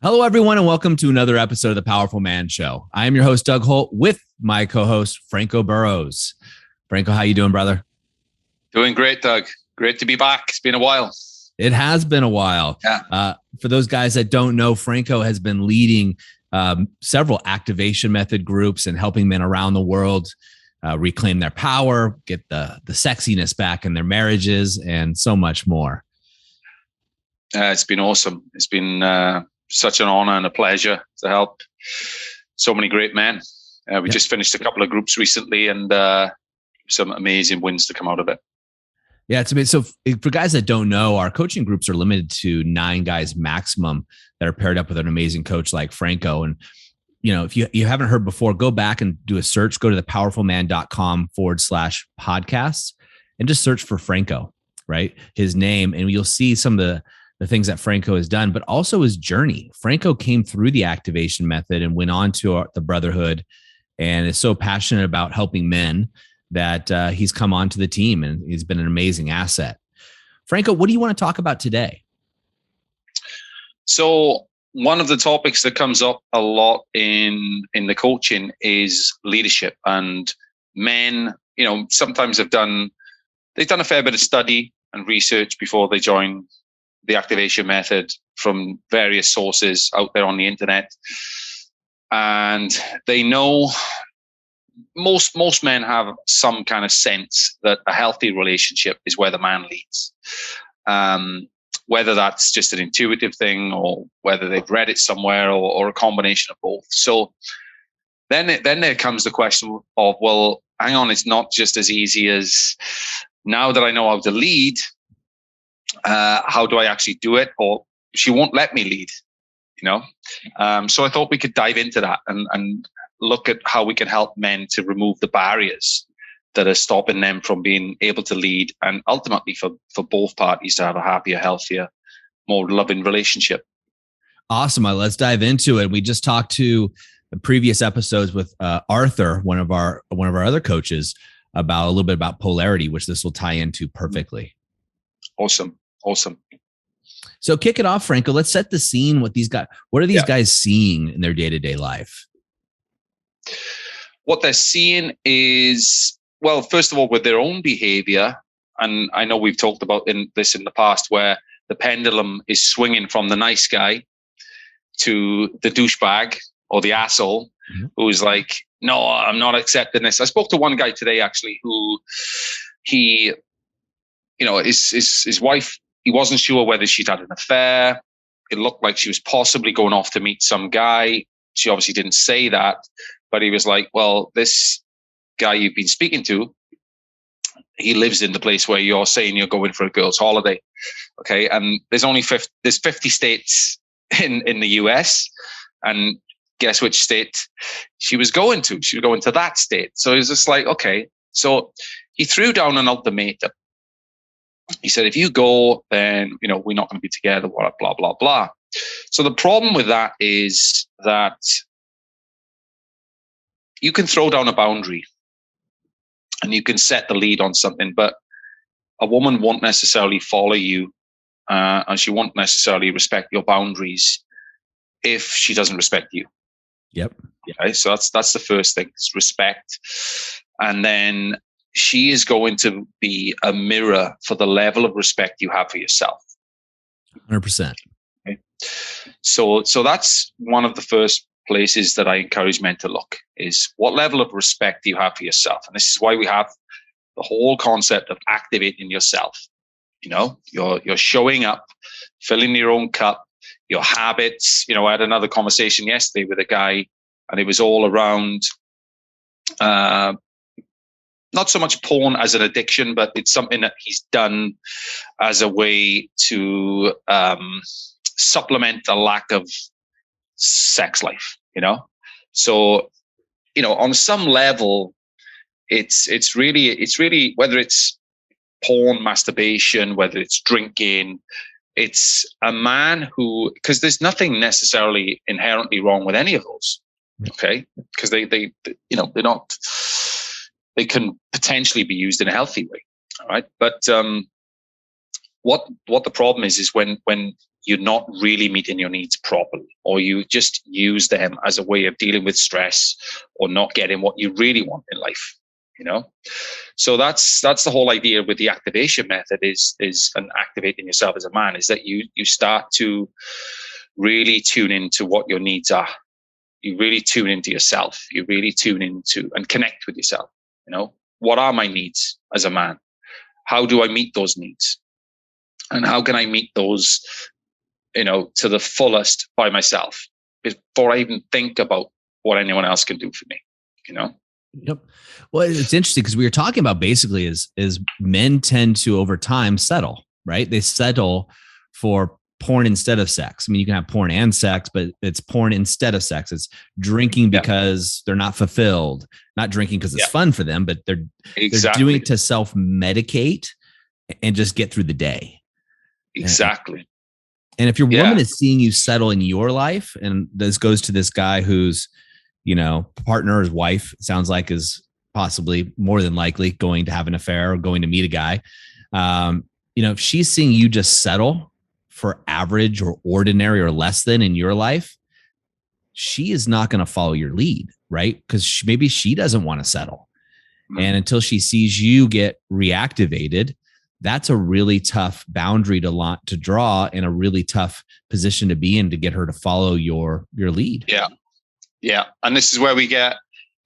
Hello, everyone, and welcome to another episode of the Powerful Man Show. I am your host, Doug Holt, with my co-host, Franco Burrows. Franco, how you doing, brother? Doing great, Doug. Great to be back. It's been a while. It has been a while. Yeah. For those guys that don't know, Franco has been leading several activation method groups and helping men around the world reclaim their power, get the sexiness back in their marriages, and so much more. It's been awesome. It's been such an honor and a pleasure to help so many great men. We just finished a couple of groups recently, and some amazing wins to come out of it. Yeah, it's amazing. So for guys that don't know, our coaching groups are limited to 9 guys maximum that are paired up with an amazing coach like Franco. And, you know, if you haven't heard before, go back and do a search, go to thepowerfulman.com/podcasts and just search for Franco, right? His name, and you'll see some of the things that Franco has done, but also his journey. Franco came through the activation method and went on to the Brotherhood, and is so passionate about helping men that he's come onto the team, and he's been an amazing asset. Franco, what do you want to talk about today? So one of the topics that comes up a lot in the coaching is leadership, and men, you know, sometimes they've done a fair bit of study and research before they join the activation method from various sources out there on the internet. And they know most men have some kind of sense that a healthy relationship is where the man leads. Whether that's just an intuitive thing or whether they've read it somewhere or a combination of both. So then there comes the question of, well, hang on, it's not just as easy as now that I know how to lead, how do I actually do it? Or she won't let me lead, you know? So I thought we could dive into that and look at how we can help men to remove the barriers that are stopping them from being able to lead, and ultimately for both parties to have a happier, healthier, more loving relationship. Awesome. Let's dive into it. We just talked to the previous episodes with Arthur, one of our other coaches, about a little bit about polarity, which this will tie into perfectly. Awesome. So kick it off, Franco. Let's set the scene with these guys. What are these guys seeing in their day-to-day life? What they're seeing is, well, first of all, with their own behavior, and I know we've talked about this in the past, where the pendulum is swinging from the nice guy to the douchebag or the asshole, who's like, no, I'm not accepting this. I spoke to one guy today, actually, who his wife, he wasn't sure whether she'd had an affair. It looked like she was possibly going off to meet some guy. She obviously didn't say that, but he was like, well, this guy you've been speaking to, he lives in the place where you're saying you're going for a girl's holiday. Okay. And there's 50 states in the US, and guess which state she was going to? She was going to that state. So it's just like, okay. So he threw down an ultimatum. He said, if you go, then, you know, we're not going to be together, blah, blah, blah, blah. So the problem with that is that you can throw down a boundary and you can set the lead on something, but a woman won't necessarily follow you, and she won't necessarily respect your boundaries if she doesn't respect you. Yep. Okay, so that's the first thing, is respect. And then she is going to be a mirror for the level of respect you have for yourself. 100%. Okay. So that's one of the first places that I encourage men to look, is what level of respect do you have for yourself? And this is why we have the whole concept of activating yourself. You know, you're showing up, filling your own cup, your habits. You know, I had another conversation yesterday with a guy, and it was all around not so much porn as an addiction, but it's something that he's done as a way to supplement a lack of sex life, you know? So, you know, on some level, it's really, whether it's porn, masturbation, whether it's drinking, it's a man who, because there's nothing necessarily inherently wrong with any of those, okay? Because they you know, they're not, they can potentially be used in a healthy way, all right? But what the problem is when you're not really meeting your needs properly, or you just use them as a way of dealing with stress or not getting what you really want in life, you know? So that's the whole idea with the activation method is and activating yourself as a man, is that you start to really tune into what your needs are. You really tune into yourself. You really tune into and connect with yourself. You know, what are my needs as a man? How do I meet those needs? And how can I meet those, you know, to the fullest by myself before I even think about what anyone else can do for me, you know? Yep. Well, it's interesting because we were talking about basically is men tend to over time settle, right? They settle for porn instead of sex. I mean, you can have porn and sex, but it's porn instead of sex. It's drinking because they're not fulfilled, not drinking because it's fun for them, but they're doing it to self-medicate and just get through the day. Exactly. And if your woman is seeing you settle in your life, and this goes to this guy who's, you know, partner, his wife, sounds like is possibly more than likely going to have an affair or going to meet a guy. You know, if she's seeing you just settle for average or ordinary or less than in your life, she is not going to follow your lead, right? Because maybe she doesn't want to settle. And until she sees you get reactivated, that's a really tough boundary to draw and a really tough position to be in to get her to follow your lead. Yeah. Yeah. And this is where we get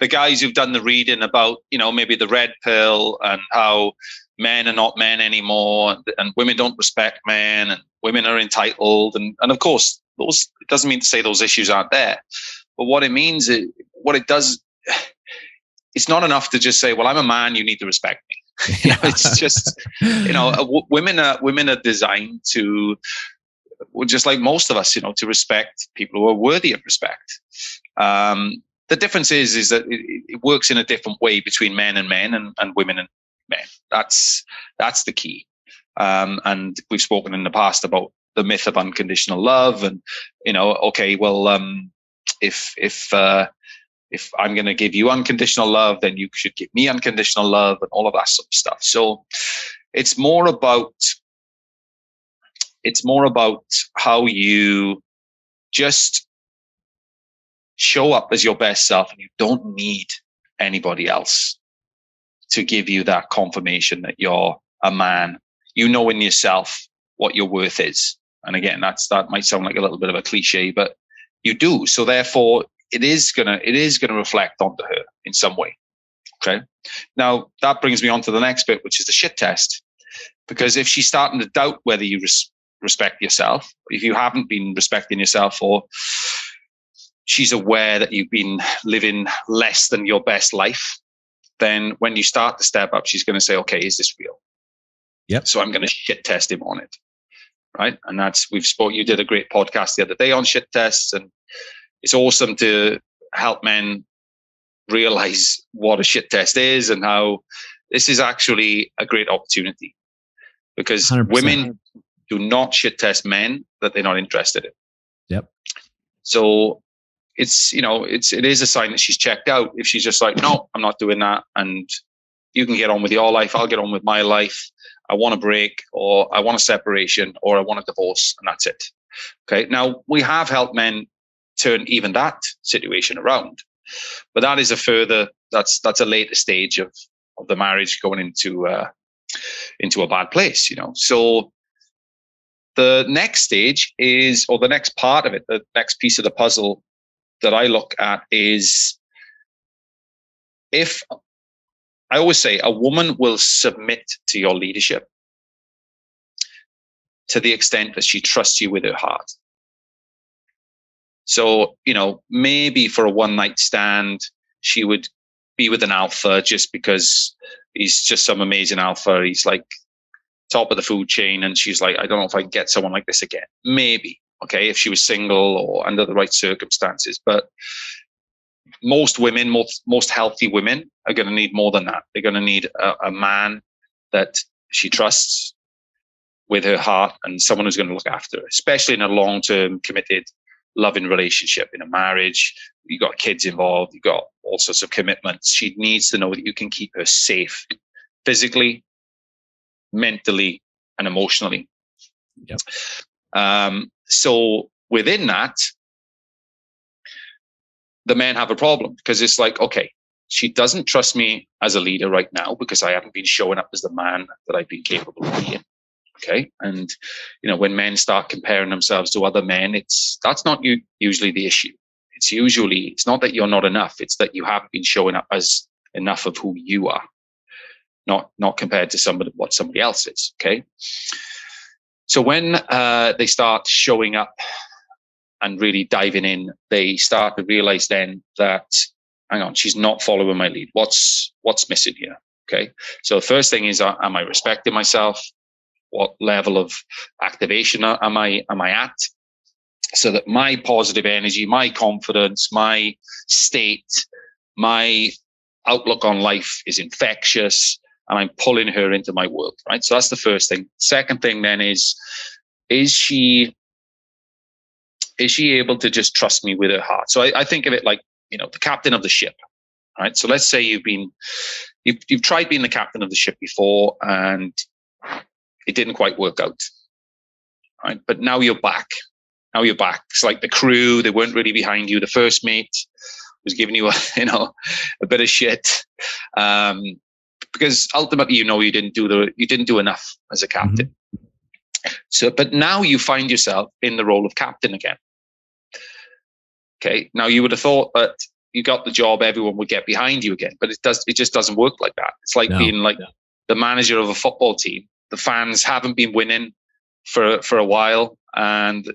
the guys who've done the reading about, you know, maybe the red pill and how men are not men anymore and women don't respect men and women are entitled. And of course, it doesn't mean to say those issues aren't there. But what it means is, what it does, it's not enough to just say, well, I'm a man, you need to respect me. You know, it's just, you know, women are designed to, just like most of us, you know, to respect people who are worthy of respect. The difference is that it works in a different way between men and women and men. That's the key. And we've spoken in the past about the myth of unconditional love, and you know, okay, well, if I'm going to give you unconditional love, then you should give me unconditional love, and all of that sort of stuff. So it's more about how you just show up as your best self, and you don't need anybody else to give you that confirmation that you're a man. You know in yourself what your worth is. And again, that might sound like a little bit of a cliche, but you do. So therefore, it is gonna reflect onto her in some way. Okay. Now that brings me on to the next bit, which is the shit test. Because if she's starting to doubt whether you respect yourself, if you haven't been respecting yourself, or she's aware that you've been living less than your best life, then when you start to step up, she's going to say, okay, is this real? Yep. So I'm going to shit test him on it. Right. And you did a great podcast the other day on shit tests, and it's awesome to help men realize what a shit test is and how this is actually a great opportunity, because 100%. Women do not shit test men that they're not interested in. Yep. So it's, you know, it is a sign that she's checked out. If she's just like, no, I'm not doing that, and you can get on with your life, I'll get on with my life. I want a break, or I want a separation, or I want a divorce, and that's it. Okay. Now we have helped men turn even that situation around, but that is that's a later stage of the marriage going into a bad place, you know. So the next stage is, or the next part of it, the next piece of the puzzle that I look at is, if I always say a woman will submit to your leadership to the extent that she trusts you with her heart. So, you know, maybe for a one night stand, she would be with an alpha just because he's just some amazing alpha. He's like top of the food chain. And she's like, I don't know if I can get someone like this again. Maybe. Okay. If she was single or under the right circumstances. But most women, most healthy women are going to need more than that. They're going to need a man that she trusts with her heart, and someone who's going to look after her, especially in a long-term committed loving relationship. In a marriage, you got kids involved, you got all sorts of commitments. She needs to know that you can keep her safe physically, mentally, and emotionally. Yep. So within that, the men have a problem because it's like, okay, she doesn't trust me as a leader right now because I haven't been showing up as the man that I've been capable of being. Okay. And, when men start comparing themselves to other men, that's not usually the issue. It's not that you're not enough. It's that you haven't been showing up as enough of who you are, not compared to what somebody else is. Okay. So when they start showing up and really diving in, they start to realize then that, hang on, she's not following my lead. What's missing here? Okay. So the first thing is, am I respecting myself? What level of activation am I at? So that my positive energy, my confidence, my state, my outlook on life is infectious, and I'm pulling her into my world, right? So that's the first thing. Second thing then is she able to just trust me with her heart? So I think of it like, the captain of the ship, right? So let's say you've tried being the captain of the ship before and it didn't quite work out, right? But now you're back. It's like the crew, they weren't really behind you. The first mate was giving you a bit of shit. Because ultimately, you didn't do enough as a captain. Mm-hmm. So, but now you find yourself in the role of captain again. Okay. Now you would have thought that you got the job, everyone would get behind you again, but it just doesn't work like that. It's like being like the manager of a football team. The fans haven't been winning for a while, and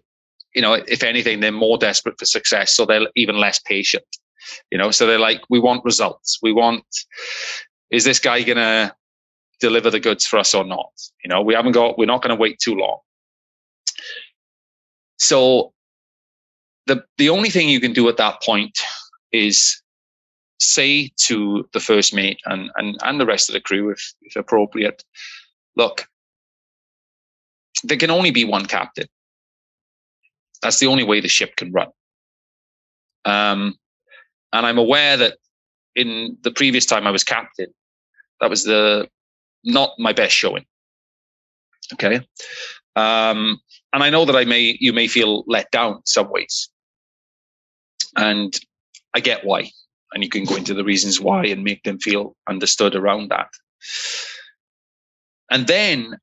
if anything, they're more desperate for success, so they're even less patient. So they're like, we want results. Is this guy gonna deliver the goods for us or not? We're not going to wait too long. So the only thing you can do at that point is say to the first mate and the rest of the crew, if appropriate, look, there can only be one captain. That's the only way the ship can run. And I'm aware that in the previous time I was captain, that was not my best showing. Okay. And I know that you may feel let down in some ways. And I get why. And you can go into the reasons why and make them feel understood around that. And then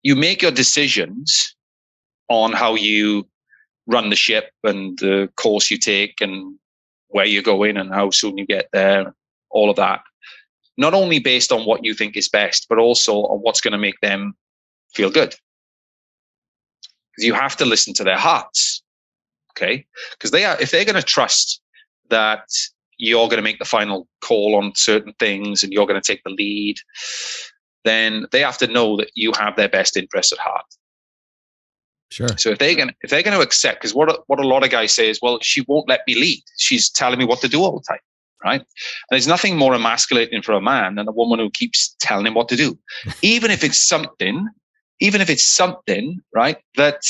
you make your decisions on how you run the ship and the course you take and where you're going and how soon you get there, all of that. Not only based on what you think is best, but also on what's going to make them feel good. Because you have to listen to their hearts, okay? Because if they're going to trust that you're going to make the final call on certain things and you're going to take the lead, then they have to know that you have their best interest at heart. Sure. So if they're going to accept, because what a lot of guys say is, well, she won't let me lead. She's telling me what to do all the time, right? And there's nothing more emasculating for a man than a woman who keeps telling him what to do, even if it's something, right, that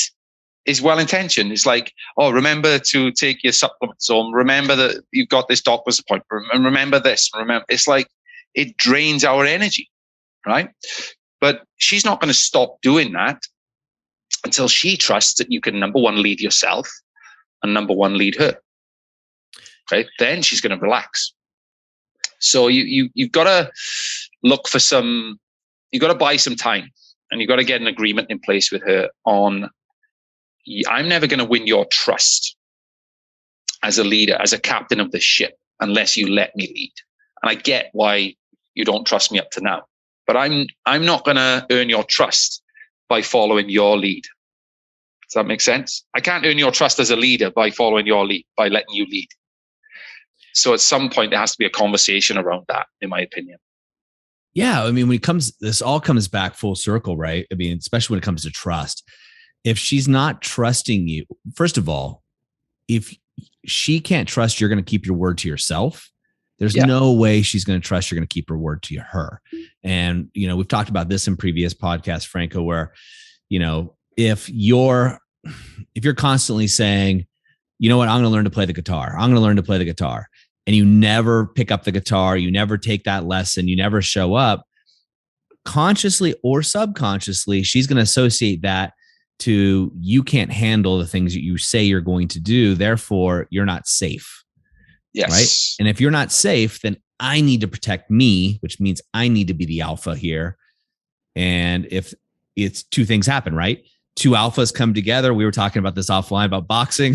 is well intentioned. It's like, oh, remember to take your supplements, or remember that you've got this doctor's appointment, and remember this. Remember, it's like it drains our energy, right? But she's not going to stop doing that until she trusts that you can, number one, lead yourself, and number one, lead her. Okay, then she's going to relax. So you've got to look for you've got to buy some time, and you've got to get an agreement in place with her on, I'm never going to win your trust as a leader, as a captain of the ship, unless you let me lead. And I get why you don't trust me up to now, but I'm not going to earn your trust by following your lead. Does that make sense? I can't earn your trust as a leader by following your lead, by letting you lead. So at some point, there has to be a conversation around that, in my opinion. Yeah. I mean, this all comes back full circle, right? I mean, especially when it comes to trust. If she's not trusting you, first of all, if she can't trust you're going to keep your word to yourself, there's no way she's going to trust you're going to keep her word to her. And, we've talked about this in previous podcasts, Franco, where, if you're constantly saying, you know what, I'm going to learn to play the guitar. I'm going to learn to play the guitar. And you never pick up the guitar. You never take that lesson. You never show up, consciously or subconsciously, she's going to associate that to you can't handle the things that you say you're going to do. Therefore, you're not safe. Yes. Right. And if you're not safe, then I need to protect me, which means I need to be the alpha here. And if it's two things happen, right? Two alphas come together. We were talking about this offline about boxing.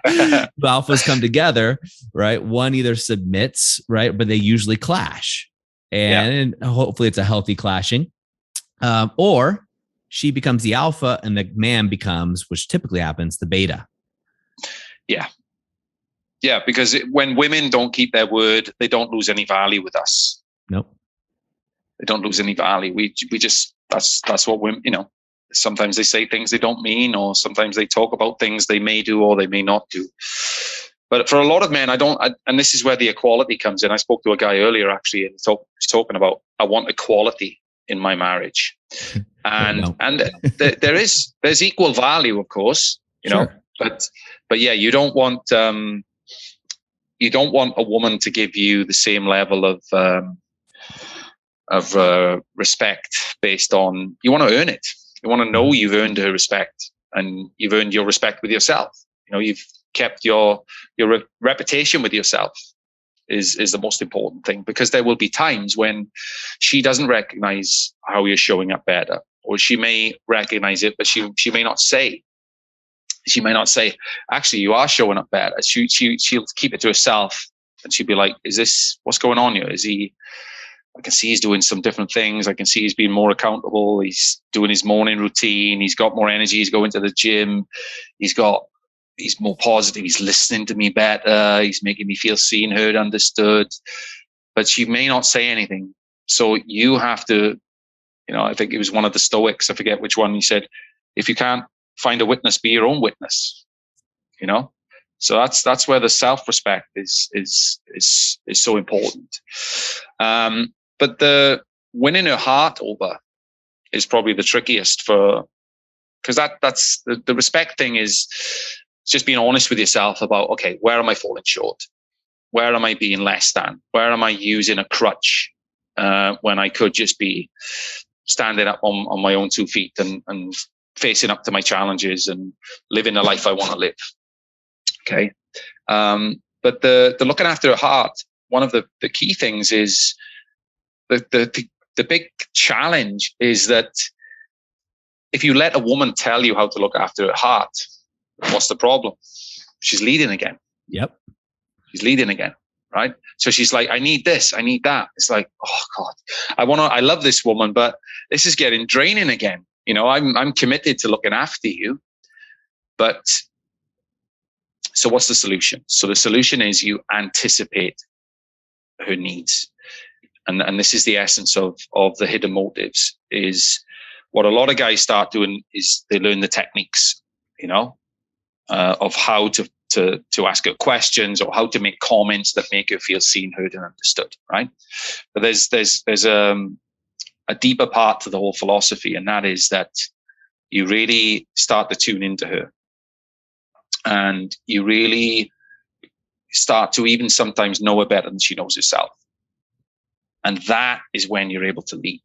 The alphas come together, right? One either submits, right? But they usually clash. And hopefully it's a healthy clashing. Or she becomes the alpha and the man becomes, which typically happens, the beta. Yeah. Yeah, because when women don't keep their word, they don't lose any value with us. Nope. They don't lose any value. We just, that's what women, sometimes they say things they don't mean, or sometimes they talk about things they may do or they may not do. But for a lot of men, and this is where the equality comes in. I spoke to a guy earlier, actually, and was talking about, I want equality in my marriage. And there's equal value, of course, Sure. but yeah, you don't want a woman to give you the same level of respect based on, you want to earn it. You want to know you've earned her respect, and you've earned your respect with yourself. You've kept your reputation with yourself is the most important thing, because there will be times when she doesn't recognize how you're showing up better, or she may recognize it, but she may not say. She may not say, actually, you are showing up better. She'll keep it to herself, and she'll be like, is this, what's going on here? I can see he's doing some different things. I can see he's being more accountable. He's doing his morning routine. He's got more energy. He's going to the gym. He's more positive. He's listening to me better. He's making me feel seen, heard, understood. But she may not say anything. So you have to, I think it was one of the Stoics, I forget which one, he said, if you can't find a witness, be your own witness. So that's where the self-respect is so important. But the winning her heart over is probably the trickiest, because that's the respect thing is just being honest with yourself about, okay, where am I falling short? Where am I being less than? Where am I using a crutch when I could just be standing up on my own 2 feet and facing up to my challenges and living the life I want to live? Okay. But the looking after her heart, one of the key things is the big challenge is that if you let a woman tell you how to look after her heart, what's the problem? She's leading again. Yep. She's leading again, right? So she's like, I need this, I need that. It's like, oh God, I love this woman, but this is getting draining again. I'm committed to looking after you, but so what's the solution? So the solution is you anticipate her needs. And this is the essence of the hidden motives, is what a lot of guys start doing is they learn the techniques, of how to ask her questions or how to make comments that make her feel seen, heard, and understood, right? But there's a deeper part to the whole philosophy, and that is that you really start to tune into her, and you really start to even sometimes know her better than she knows herself. And that is when you're able to lead,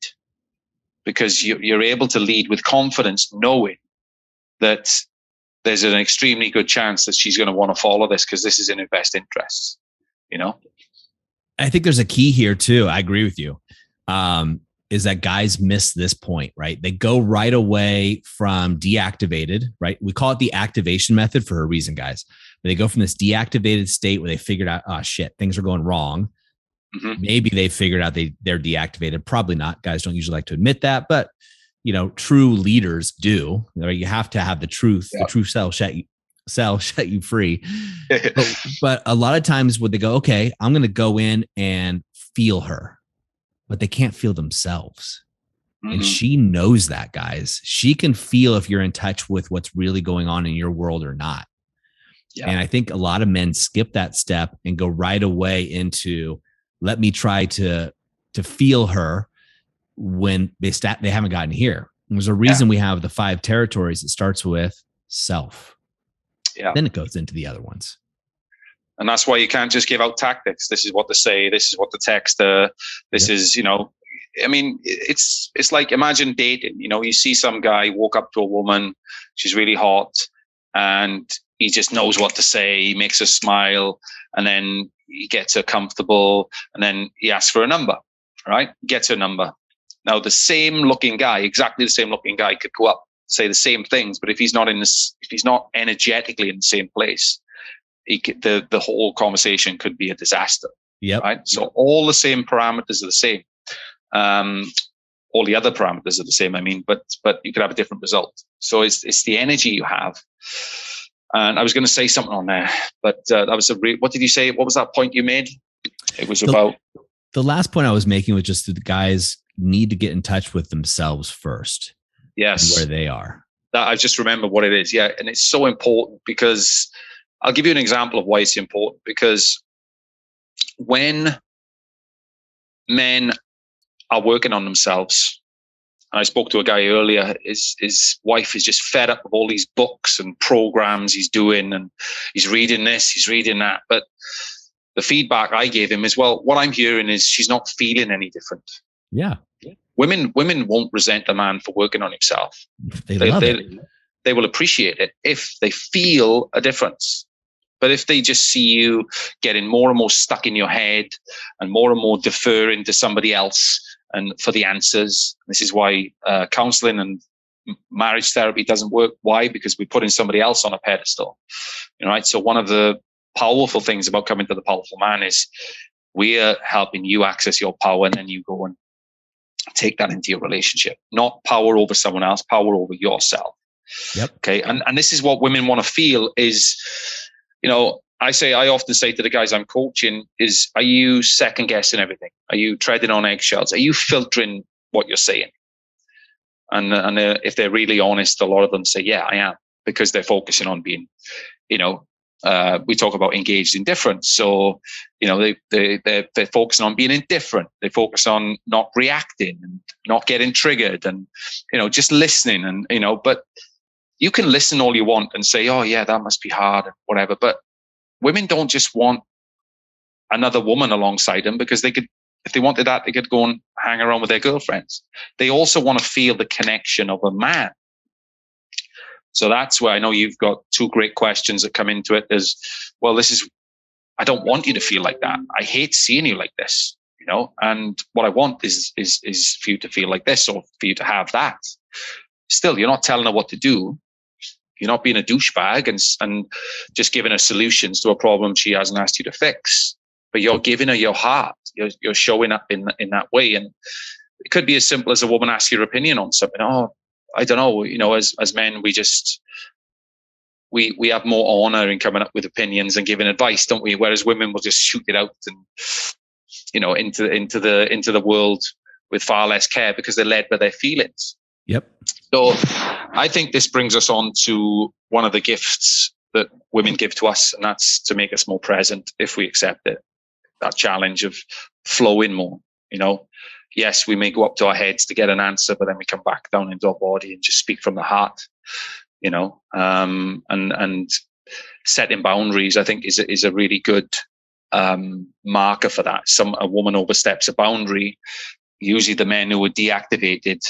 because you're able to lead with confidence, knowing that there's an extremely good chance that she's going to want to follow this because this is in her best interests. I think there's a key here too. I agree with you. Is that guys miss this point, right? They go right away from deactivated, right? We call it the activation method for a reason, guys. But they go from this deactivated state where they figured out, oh shit, things are going wrong. Mm-hmm. Maybe they figured out they're deactivated. Probably not. Guys don't usually like to admit that, but true leaders do. You have to have the truth. Yeah. The truth shut you free. but a lot of times would they go, okay, I'm going to go in and feel her, but they can't feel themselves. Mm-hmm. And she knows that, guys. She can feel if you're in touch with what's really going on in your world or not. Yeah. And I think a lot of men skip that step and go right away into, let me try to feel her when they haven't gotten here. And there's a reason we have the 5 territories. It starts with self. Yeah. Then it goes into the other ones. And that's why you can't just give out tactics. This is what to say. This is what to text. This is, I mean, it's like, imagine dating. You know, you see some guy walk up to a woman, she's really hot, and he just knows what to say. He makes her smile, and then he gets her comfortable, and then he asks for a number. Right? Gets her number. Now, the same looking guy, exactly the same looking guy, could go up, say the same things, but if he's not if he's not energetically in the same place, the whole conversation could be a disaster. Yep. Right. So all the same parameters are the same. All the other parameters are the same. I mean, but you could have a different result. So it's the energy you have. And I was going to say something on there, but that was what did you say? What was that point you made? It was about. The last point I was making was just that the guys need to get in touch with themselves first. Yes. Where they are. That I just remember what it is. Yeah. And it's so important, because I'll give you an example of why it's important. Because when men are working on themselves, and I spoke to a guy earlier, his wife is just fed up with all these books and programs he's doing, and he's reading this, he's reading that. But the feedback I gave him is, well, what I'm hearing is she's not feeling any different. Yeah. Women won't resent a man for working on himself. They love it. They will appreciate it if they feel a difference. But if they just see you getting more and more stuck in your head and more deferring to somebody else and for the answers, this is why counseling and marriage therapy doesn't work. Why? Because we're putting somebody else on a pedestal. Right? So one of the powerful things about coming to the Powerful Man is we are helping you access your power, and then you go and take that into your relationship. Not power over someone else, power over yourself. Yep. Okay. And this is what women want to feel is, you know, I often say to the guys I'm coaching is, are you second guessing everything? Are you treading on eggshells? Are you filtering what you're saying? And if they're really honest, a lot of them say, yeah, I am, because they're focusing on being, you know, we talk about engaged indifference. So, you know, they're focusing on being indifferent. They focus on not reacting and not getting triggered and, you know, just listening. And, you know, but you can listen all you want and say, oh yeah, that must be hard and whatever. But women don't just want another woman alongside them, because they could, if they wanted that, they could go and hang around with their girlfriends. They also want to feel the connection of a man. So that's where I know you've got two great questions that come into it. Is, well, I don't want you to feel like that. I hate seeing you like this, you know, and what I want is for you to feel like this, or for you to have that. Still, you're not telling her what to do. You're not being a douchebag and just giving her solutions to a problem she hasn't asked you to fix, but you're giving her your heart. You're showing up in that way. And it could be as simple as a woman asks your opinion on something. Oh, I don't know. You know, as men, we have more honor in coming up with opinions and giving advice, don't we? Whereas women will just shoot it out and, you know, into the world with far less care, because they're led by their feelings. Yep. So I think this brings us on to one of the gifts that women give to us, and that's to make us more present if we accept it. That challenge of flowing more, you know. Yes, we may go up to our heads to get an answer, but then we come back down into our body and just speak from the heart, you know. And setting boundaries, I think, is a really good marker for that. A woman oversteps a boundary. Usually the men who are deactivated,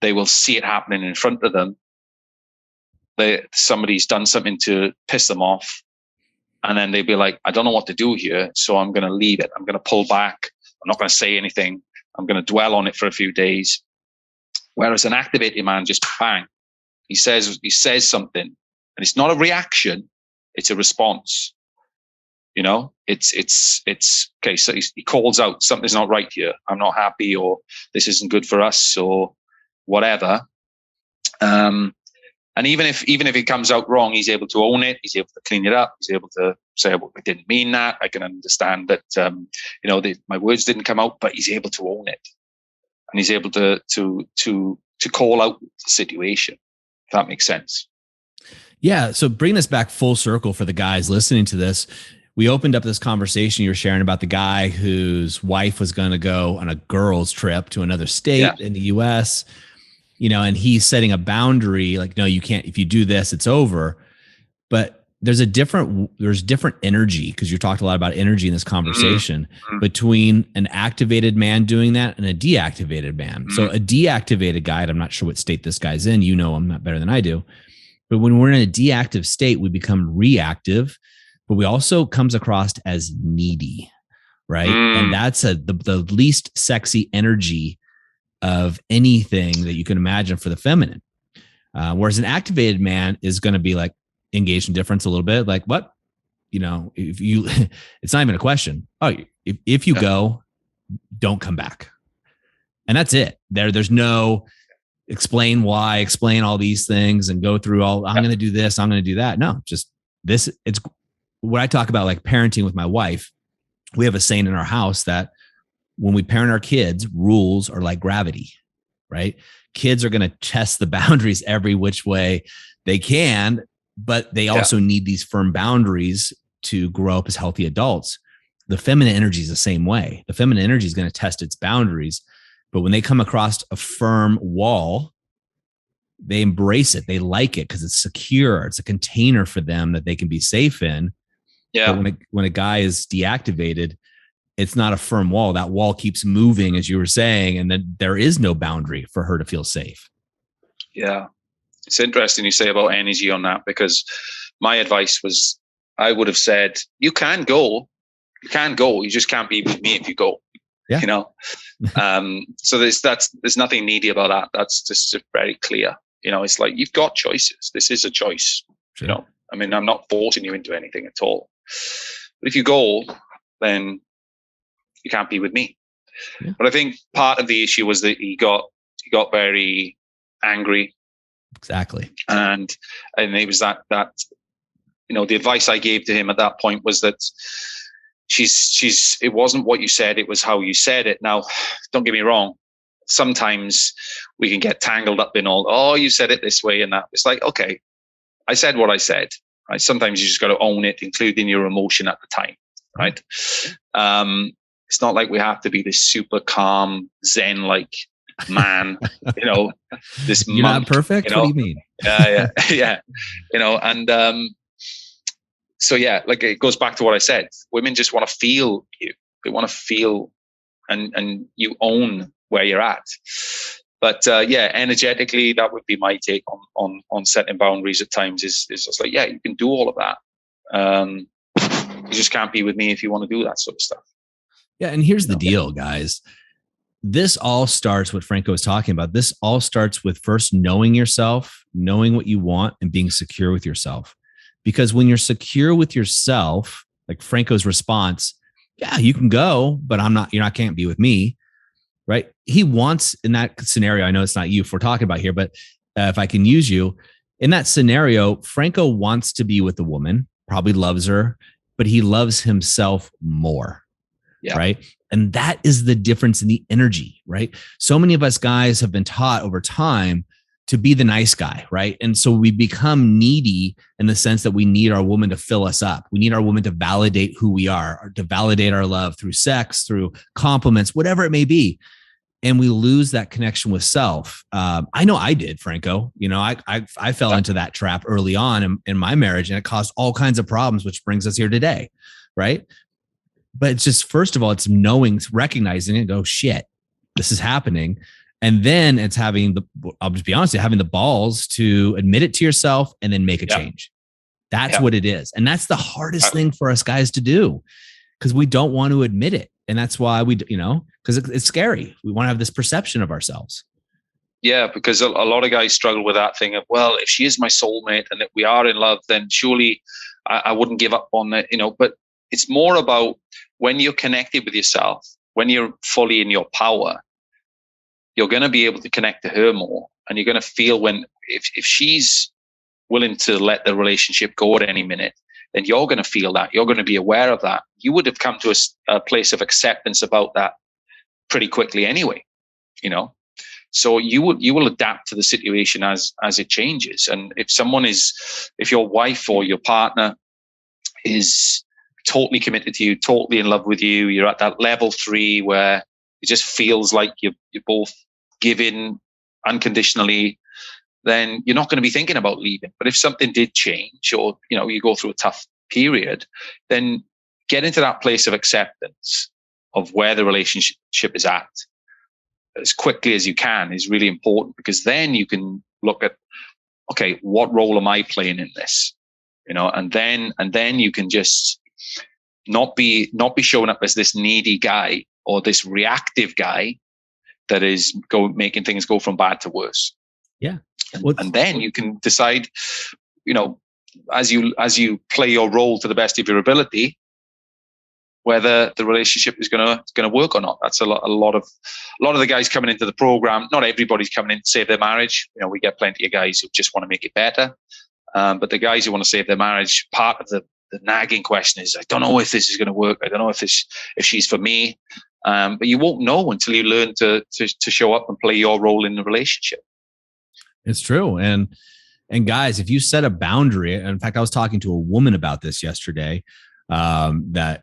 they will see it happening in front of them. Somebody's done something to piss them off, and then they'll be like, I don't know what to do here, so I'm going to leave it. I'm going to pull back. I'm not going to say anything. I'm going to dwell on it for a few days. Whereas an activated man just bang, he says something, and it's not a reaction, it's a response. You know, it's okay. So he calls out, something's not right here. I'm not happy, or this isn't good for us, or whatever. And even if it comes out wrong, he's able to own it. He's able to clean it up. He's able to say, well, I didn't mean that. I can understand that, you know, my words didn't come out, but he's able to own it. And he's able to call out the situation, if that makes sense. Yeah. So bring this back full circle for the guys listening to this. We opened up this conversation. You were sharing about the guy whose wife was going to go on a girls' trip to another state in the US, you know, and he's setting a boundary like, no, you can't, if you do this, it's over. But there's different energy, because you talked a lot about energy in this conversation, Mm-hmm. between an activated man doing that and a deactivated man. Mm-hmm. So a deactivated guy, and I'm not sure what state this guy's in, you know him not better than I do, but when we're in a deactive state, we become reactive, but we also comes across as needy, right? And that's the least sexy energy of anything that you can imagine for the feminine. Whereas an activated man is going to be like engaged in difference a little bit. Like, what? You know, if you, it's not even a question. Oh, if you go, don't come back. And that's it. There's no explain why, explain all these things and go through all, I'm going to do this, I'm going to do that. No, just this. It's what I talk about, like parenting with my wife. We have a saying in our house that when we parent our kids, rules are like gravity, right? Kids are going to test the boundaries every which way they can, but they also need these firm boundaries to grow up as healthy adults. The feminine energy is the same way. The feminine energy is going to test its boundaries, but when they come across a firm wall, they embrace it. They like it because it's secure. It's a container for them that they can be safe in. Yeah. But when a guy is deactivated, it's not a firm wall. That wall keeps moving, as you were saying, and then there is no boundary for her to feel safe. Yeah. It's interesting you say about energy on that, because my advice was, I would have said, you can go. You just can't be with me if you go. Yeah. You know? So there's nothing needy about that. That's just very clear. You know, it's like, you've got choices. This is a choice. Sure. You know, I mean, I'm not forcing you into anything at all. But if you go, then you can't be with me. Yeah. But I think part of the issue was that he got very angry. Exactly. And it was that, you know, the advice I gave to him at that point was that it wasn't what you said, it was how you said it. Now, don't get me wrong. Sometimes we can get tangled up in all, oh, you said it this way and that. It's like, okay, I said what I said, right? Sometimes you just got to own it, including your emotion at the time, right? It's not like we have to be this super calm, Zen-like man, you know, this You're monk, not perfect. You know? What do you mean? Yeah. You know, and so yeah, like it goes back to what I said. Women just want to feel you. They want to feel, and you own where you're at. But yeah, energetically, that would be my take on setting boundaries at times. Is just like, yeah, you can do all of that. You just can't be with me if you want to do that sort of stuff. Yeah, and here's the deal, guys. This all starts what Franco was talking about. This all starts with first knowing yourself, knowing what you want, and being secure with yourself. Because when you're secure with yourself, like Franco's response, yeah, you can go, but can't be with me, right? He wants, in that scenario, I know it's not you if we're talking about here, but if I can use you, in that scenario, Franco wants to be with the woman, probably loves her, but he loves himself more. Yeah. Right. And that is the difference in the energy, right? So many of us guys have been taught over time to be the nice guy, right? And so we become needy in the sense that we need our woman to fill us up. We need our woman to validate who we are, or to validate our love through sex, through compliments, whatever it may be. And we lose that connection with self. I know I did, Franco. You know, I fell into that trap early on in my marriage, and it caused all kinds of problems, which brings us here today, right? But it's just, first of all, it's recognizing it, go, shit, this is happening. And then it's I'll just be honest, having the balls to admit it to yourself and then make a change. That's what it is. And that's the hardest thing for us guys to do, because we don't want to admit it. And that's why because it's scary. We want to have this perception of ourselves. Yeah, because a lot of guys struggle with that thing of, well, if she is my soulmate and if we are in love, then surely I wouldn't give up on it, you know. But it's more about when you're connected with yourself, when you're fully in your power, you're going to be able to connect to her more. And you're going to feel if she's willing to let the relationship go at any minute, then you're going to feel that. You're going to be aware of that. You would have come to a place of acceptance about that pretty quickly anyway, you know. So you will adapt to the situation as it changes. And if your wife or your partner is totally committed to you, totally in love with you, you're at that level 3 where it just feels like you're both giving unconditionally, then you're not going to be thinking about leaving. But if something did change, or you go through a tough period, then get into that place of acceptance of where the relationship is at as quickly as you can is really important, because then you can look at, okay, what role am I playing in this? And then you can just not be showing up as this needy guy or this reactive guy that is making things go from bad to worse. Yeah. And then you can decide, as you play your role to the best of your ability, whether the relationship is going to work or not. That's a lot of the guys coming into the program. Not everybody's coming in to save their marriage. We get plenty of guys who just want to make it better. But the guys who want to save their marriage, part of the nagging question is, I don't know if this is going to work. I don't know if she's for me. But you won't know until you learn to show up and play your role in the relationship. It's true. And guys, if you set a boundary, in fact, I was talking to a woman about this yesterday, that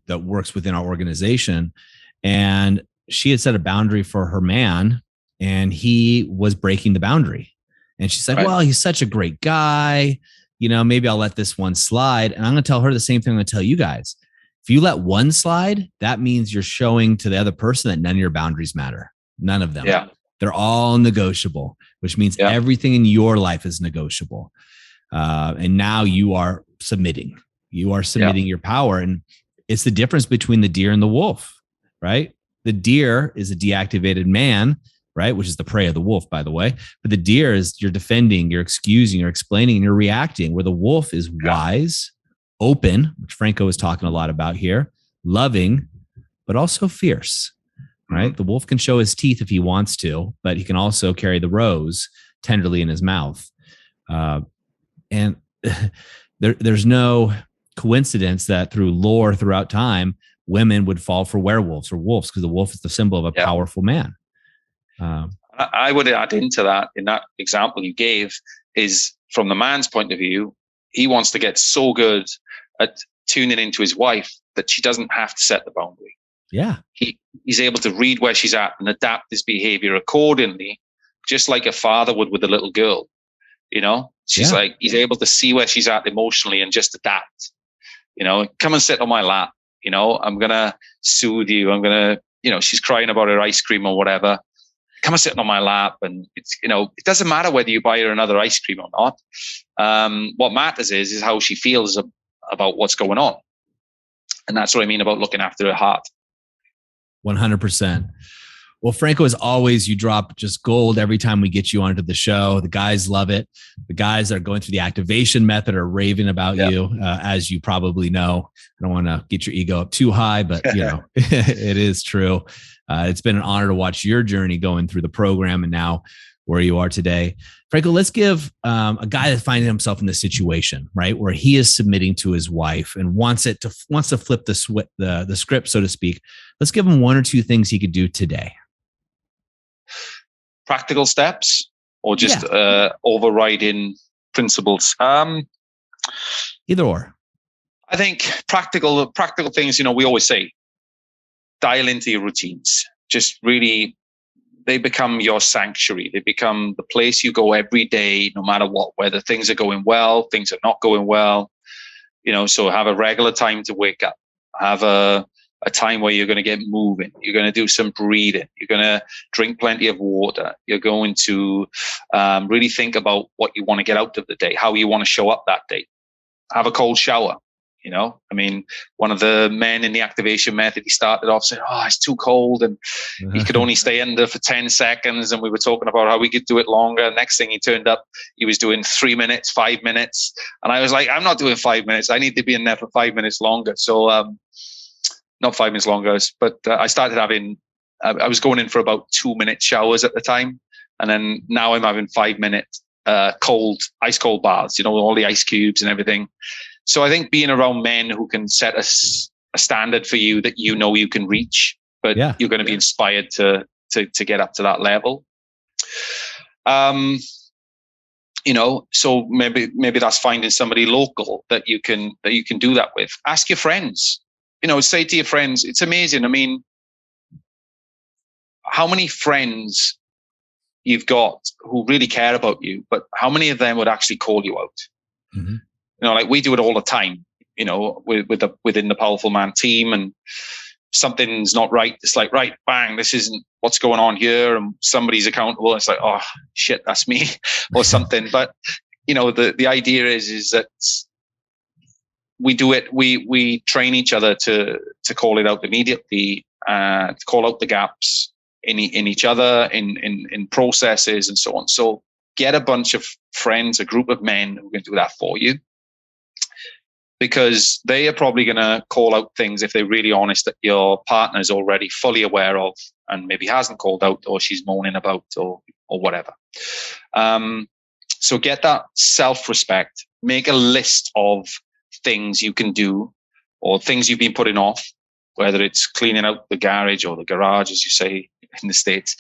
works within our organization, and she had set a boundary for her man, and he was breaking the boundary. And she's like, right, well, he's such a great guy. Maybe I'll let this one slide. And I'm going to tell her the same thing I'm going to tell you guys. If you let one slide, that means you're showing to the other person that none of your boundaries matter. None of them. Yeah. They're all negotiable, which means everything in your life is negotiable. And now you are submitting. You are submitting your power. And it's the difference between the deer and the wolf, right? The deer is a deactivated man, right? Which is the prey of the wolf, by the way. But the deer is you're defending, you're excusing, you're explaining, and you're reacting, where the wolf is wise, open, which Franco is talking a lot about here, loving, but also fierce, right? Mm-hmm. The wolf can show his teeth if he wants to, but he can also carry the rose tenderly in his mouth. And there's no coincidence that through lore throughout time, women would fall for werewolves or wolves, because the wolf is the symbol of a powerful man. I would add into that, in that example you gave, is from the man's point of view, he wants to get so good at tuning into his wife that she doesn't have to set the boundary. Yeah. He's able to read where she's at and adapt his behavior accordingly, just like a father would with a little girl. She's like, he's able to see where she's at emotionally and just adapt. Come and sit on my lap. I'm going to soothe you. I'm going to, she's crying about her ice cream or whatever. Come and sit on my lap. And it's, it doesn't matter whether you buy her another ice cream or not. What matters is how she feels about what's going on. And that's what I mean about looking after her heart. 100%. Well, Franco, as always, you drop just gold every time we get you onto the show. The guys love it. The guys that are going through the activation method are raving about you, as you probably know. I don't want to get your ego up too high, but it is true. It's been an honor to watch your journey going through the program and now where you are today. Franco, let's give a guy that finds himself in this situation, right, where he is submitting to his wife and wants to flip the script, so to speak. Let's give him one or two things he could do today. Practical steps, or just overriding principles? Either or. I think practical things. We always say, dial into your routines. Just really, they become your sanctuary. They become the place you go every day, no matter what. Whether things are going well, things are not going well. So have a regular time to wake up. Have a time where you're going to get moving. You're going to do some breathing. You're going to drink plenty of water. You're going to really think about what you want to get out of the day, how you want to show up that day. Have a cold shower. One of the men in the activation method, he started off saying, it's too cold. And he could only stay under for 10 seconds. And we were talking about how we could do it longer. Next thing he turned up, he was doing 3 minutes, 5 minutes. And I was like, I'm not doing 5 minutes. I need to be in there for 5 minutes longer. So, not 5 minutes longer, but I started I was going in for about 2 minute showers at the time. And then now I'm having 5 minute ice cold baths, all the ice cubes and everything. So I think being around men who can set a standard for you that you can reach, but you're going to be inspired to get up to that level. So maybe that's finding somebody local that you can do that with. Ask your friends. Say to your friends, it's amazing. I mean, how many friends you've got who really care about you, but how many of them would actually call you out? Mm-hmm. Like we do it all the time, within the Powerful Man team, and something's not right. It's like, right, bang, this isn't what's going on here. And somebody's accountable. It's like, oh shit, that's me or something. But, the idea is that we do it. We train each other to call it out immediately, to call out the gaps in each other, in processes and so on. So get a bunch of friends, a group of men who can do that for you, because they are probably going to call out things if they're really honest that your partner is already fully aware of and maybe hasn't called out, or she's moaning about, or whatever. So get that self-respect. Make a list of things you can do or things you've been putting off, whether it's cleaning out the garage or the garage, as you say in the States,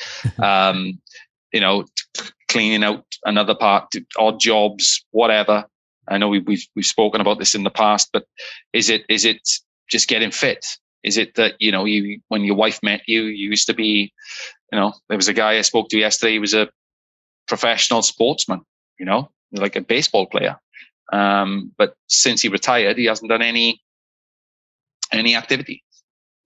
cleaning out another part, odd jobs, whatever. I know we've spoken about this in the past, but is it just getting fit? Is it that, when your wife met you, you used to be, there was a guy I spoke to yesterday. He was a professional sportsman, like a baseball player. But since he retired, he hasn't done any activity,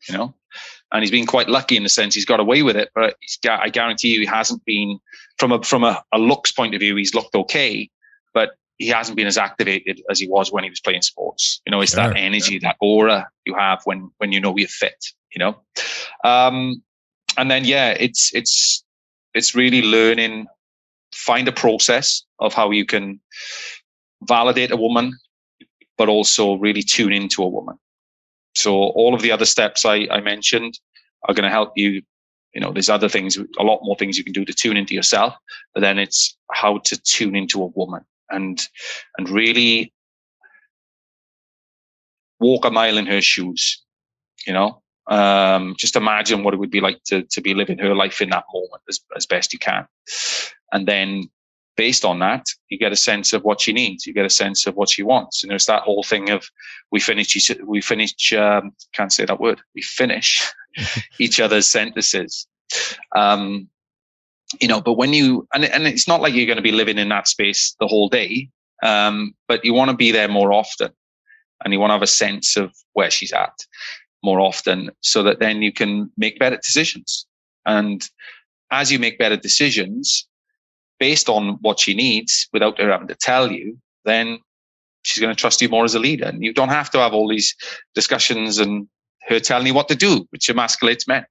and he's been quite lucky in the sense he's got away with it. But I guarantee you, he hasn't been from a looks point of view. He's looked okay, but he hasn't been as activated as he was when he was playing sports. It's sure, that energy, that aura you have when you're fit. And then it's really learning. Find a process of how you can validate a woman, but also really tune into a woman. So all of the other steps I mentioned are going to help you. There's other things, a lot more things you can do to tune into yourself, but then it's how to tune into a woman and really walk a mile in her shoes. Just imagine what it would be like to be living her life in that moment as best you can. And then based on that, you get a sense of what she needs. You get a sense of what she wants. And there's that whole thing of we finish can't say that word. We finish each other's sentences. But when you, and it's not like you're going to be living in that space the whole day, but you want to be there more often, and you want to have a sense of where she's at more often, so that then you can make better decisions. And as you make better decisions based on what she needs without her having to tell you, then she's going to trust you more as a leader. And you don't have to have all these discussions and her telling you what to do, which emasculates men.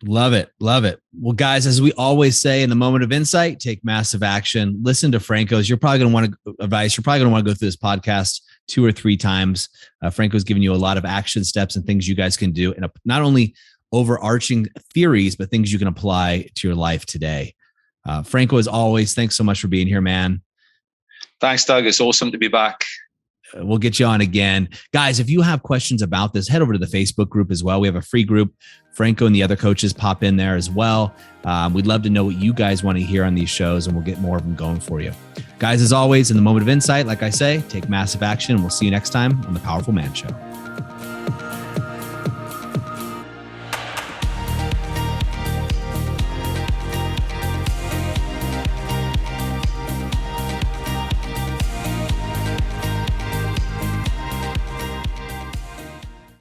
Love it. Love it. Well, guys, as we always say, in the moment of insight, take massive action. Listen to Franco's. You're probably going to want to advise. You're probably going to want to go through this podcast 2 or 3 times. Franco's giving you a lot of action steps and things you guys can do, and not only overarching theories, but things you can apply to your life today. Franco, as always, thanks so much for being here, man. Thanks, Doug. It's awesome to be back. We'll get you on again. Guys, if you have questions about this, head over to the Facebook group as well. We have a free group. Franco and the other coaches pop in there as well. We'd love to know what you guys want to hear on these shows, and we'll get more of them going for you. Guys, as always, in the moment of insight, like I say, take massive action, and we'll see you next time on The Powerful Man Show.